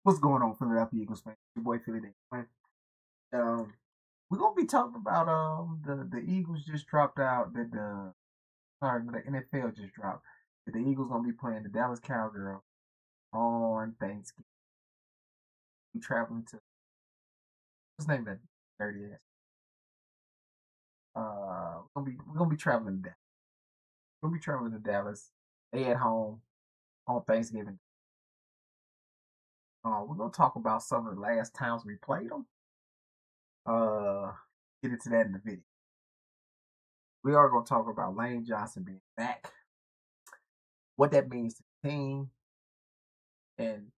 What's going on, Philadelphia Eagles fans? Your boy Philly Day. Um, we're gonna be talking about the Eagles just dropped out that the NFL just dropped that the Eagles gonna be playing the Dallas Cowgirls on Thanksgiving. We traveling to what's the name of that dirty ass? We're gonna be traveling to Dallas. We're gonna be traveling to Dallas. They at home on Thanksgiving. We're gonna talk about some of the last times we played them. Uh, get into that in the video. We are gonna talk about Lane Johnson being back, what that means to the team, and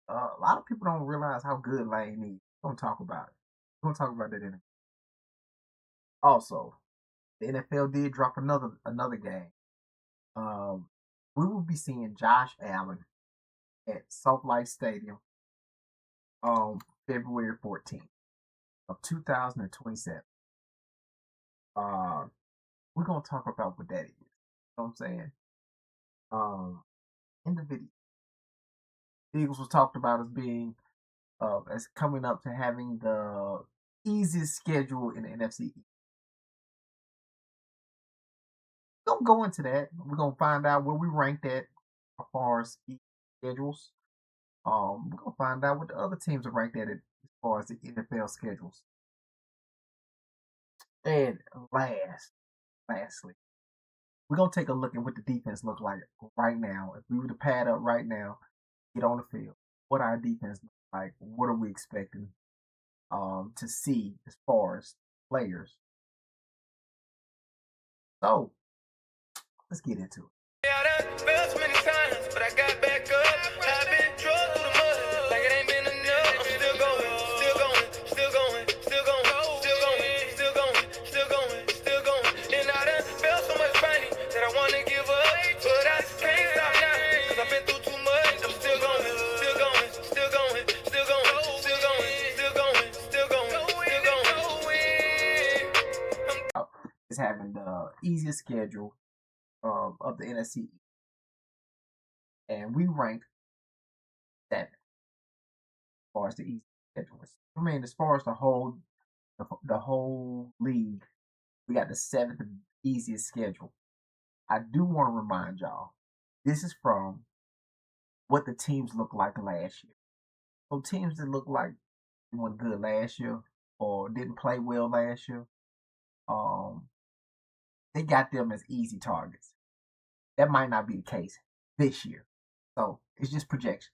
a lot of people don't realize how good Lane is. We're gonna talk about it. We're gonna talk about that in a Also, the NFL did drop another game. Um, we will be seeing Josh Allen at Salt Lake Stadium on February 14th of 2027. Uh, we're gonna talk about what that is. You know what I'm saying? In the video, the Eagles was talked about as being as coming up to having the easiest schedule in the NFC. We're gonna go into that. We're gonna find out where we ranked at as far as schedules. We're gonna find out what the other teams are ranked at as far as the NFL schedules. And lastly, we're gonna take a look at what the defense look like right now. If we were to pad up right now, get on the field, what our defense look like, what are we expecting to see as far as players. So let's get into it. Yeah, I done fell so many times, but I got back up. I've been drugged through the mud, like it ain't been enough. I'm still going, still going, still going, still going, still going, still going, still going, still going. And I done felt so much pain that I wanna give up, but I can't stop now, cause I've been through too much. I'm still going, still going, still going, still going, still going, still going, still going, still going. Is having the easiest schedule of the NFC, and we rank seventh as far as the easy schedule. I mean, as far as the whole league, we got the seventh easiest schedule. I do want to remind y'all, this is from what the teams look like last year. So teams that look like they went good last year or didn't play well last year, um, they got them as easy targets. That might not be the case this year. So it's just projections.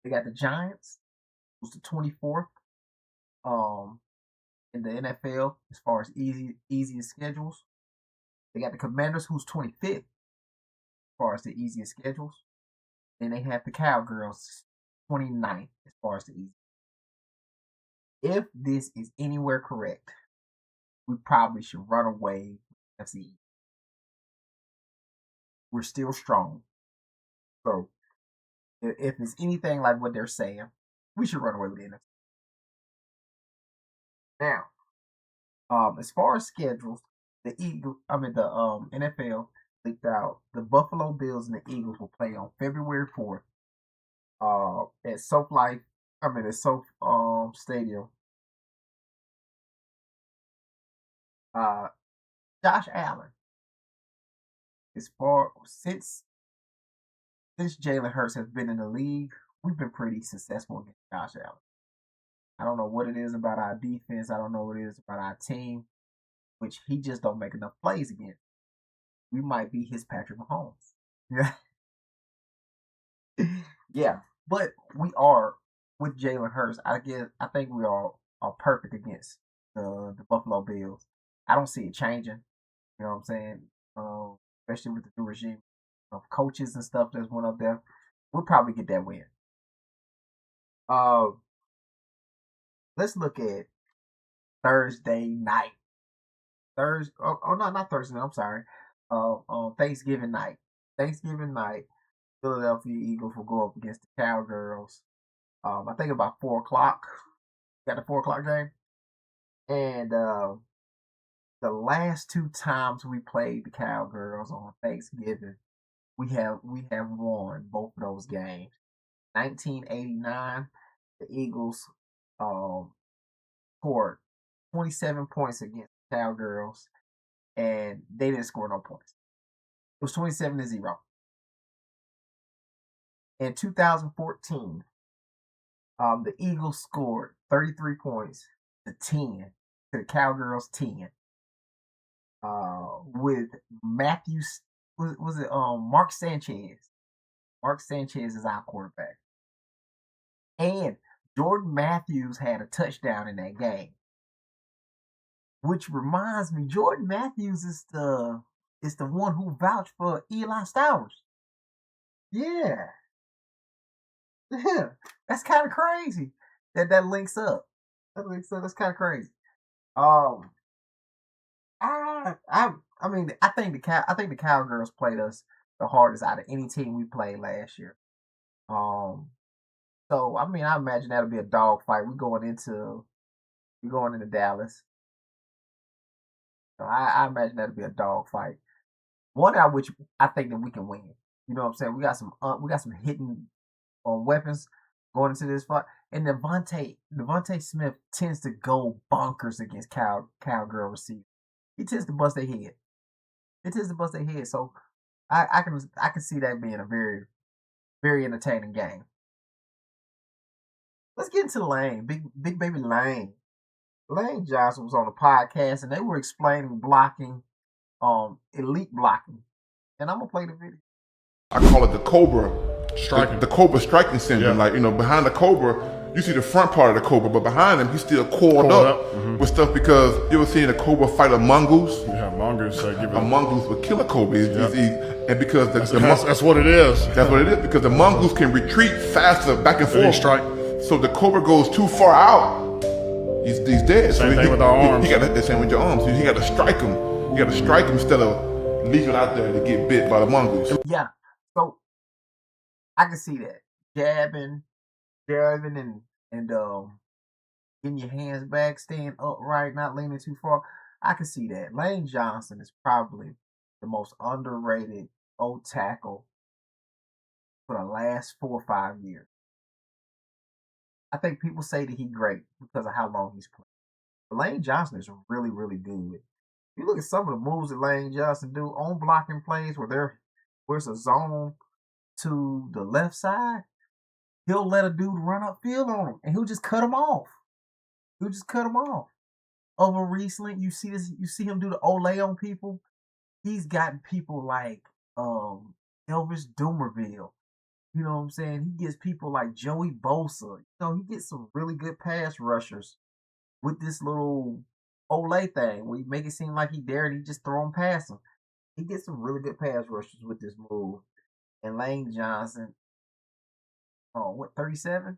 They got the Giants, who's the 24th um, in the NFL as far as easiest schedules. They got the Commanders, who's 25th as far as the easiest schedules. Then they have the Cowgirls, 29th as far as the easiest. If this is anywhere correct, we probably should run away with FC. We're still strong. So if it's anything like what they're saying, we should run away with the NFC. Now, as far as schedules, the NFL leaked out the Buffalo Bills and the Eagles will play on February 4th at SoF Stadium. Josh Allen, as far since Jalen Hurts has been in the league, we've been pretty successful against Josh Allen. I don't know what it is about our defense. I don't know what it is about our team, which he just don't make enough plays again. We might be his Patrick Mahomes. Yeah, yeah. But we are with Jalen Hurts. I think we are perfect against the Buffalo Bills. I don't see it changing. You know what I'm saying? Especially with the new regime of coaches and stuff that's went up there. We'll probably get that win. Uh, let's look at Thursday night. No, not Thursday. I'm sorry. Thanksgiving night. Thanksgiving night. Philadelphia Eagles will go up against the Cowgirls. I think about 4 o'clock. Got the 4 o'clock game, and the last two times we played the Cowgirls on Thanksgiving, we have won both of those games. 1989, the Eagles scored 27 points against the Cowgirls, and they didn't score no points. It was 27-0. In 2014, the Eagles scored 33 points to 10 to the Cowgirls 10. With Matthew, was it Mark Sanchez? Mark Sanchez is our quarterback, and Jordan Matthews had a touchdown in that game. Which reminds me, Jordan Matthews is the one who vouched for Eli Stowers. Yeah, yeah, that's kind of crazy that links up. That's kind of crazy. Um, I mean, I think the Cowgirls played us the hardest out of any team we played last year. Um, so I mean, I imagine that'll be a dog fight. We going into Dallas. So I imagine that'll be a dog fight. One out which I think that we can win. You know what I'm saying? We got some hidden weapons going into this fight. And Devontae Smith tends to go bonkers against cowgirl receivers. He tends to bust their head. It tends to bust their head. So I can see that being a very, very entertaining game. Let's get into Lane, big baby Lane. Lane Johnson was on the podcast and they were explaining blocking, elite blocking. And I'm gonna play the video. I call it the Cobra striking. The Cobra striking syndrome. Yeah. Like, you know, behind the Cobra, you see the front part of the Cobra, but behind him, he's still coiled up. With stuff because you ever seen a Cobra fight a mongoose? Yeah, mongoose. A mongoose would kill a Cobra. And because that's what it is. That's what it is. Because the mongoose can retreat faster back and forth. Strike. So the Cobra goes too far out, he's dead. Same thing with our arms. He got the same with your arms. So you got to strike him. You got to strike him instead of leaving out there to get bit by the mongoose. Yeah. So I can see that jabbing, and getting your hands back, staying upright, not leaning too far. I can see that. Lane Johnson is probably the most underrated old tackle for the last 4 or 5 years. I think people say that he's great because of how long he's played. But Lane Johnson is really, really good. If you look at some of the moves that Lane Johnson do on blocking plays where it's a zone to the left side, he'll let a dude run upfield on him and he'll just cut him off. Over recently, you see him do the Olay on people. He's gotten people like Elvis Dumerville. You know what I'm saying? He gets people like Joey Bosa. You know, he gets some really good pass rushers with this little Olay thing where you make it seem like he dared and he just throw him past him. He gets some really good pass rushers with this move. And Lane Johnson, 37?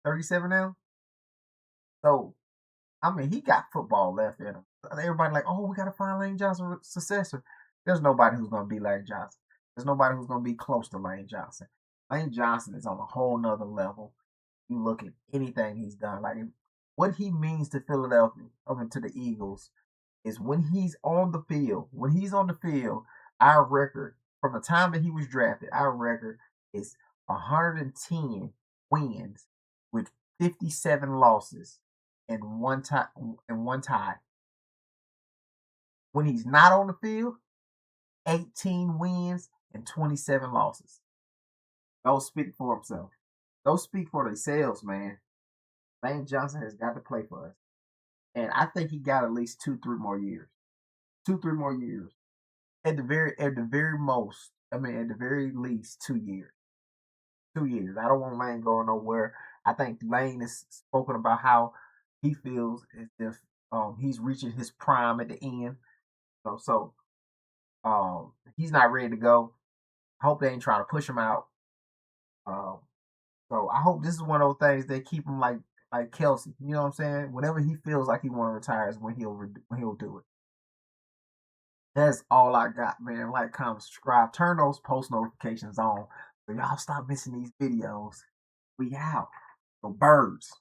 37 now? So, I mean, he got football left in him. Everybody like, oh, we got to find Lane Johnson's successor. There's nobody who's going to be Lane Johnson. There's nobody who's going to be close to Lane Johnson. Lane Johnson is on a whole nother level. You look at anything he's done. Like, what he means to Philadelphia, to the Eagles, is when he's on the field, our record, from the time that he was drafted, our record is 110 wins with 57 losses and one tie. When he's not on the field, 18 wins and 27 losses. Those speak for himself. Those speak for themselves, man. Lane Johnson has got to play for us. And I think he got at least 2-3 more years. 2-3 more years. At the very least 2 years. 2 years. I don't want Lane going nowhere. I think Lane has spoken about how he feels as if he's reaching his prime at the end. So he's not ready to go. I hope they ain't trying to push him out. So I hope this is one of those things that keep him like Kelsey. You know what I'm saying? Whenever he feels like he want to retire is when he'll do it. That's all I got, man. Like, comment, subscribe, turn those post notifications on so y'all stop missing these videos. We out. So birds.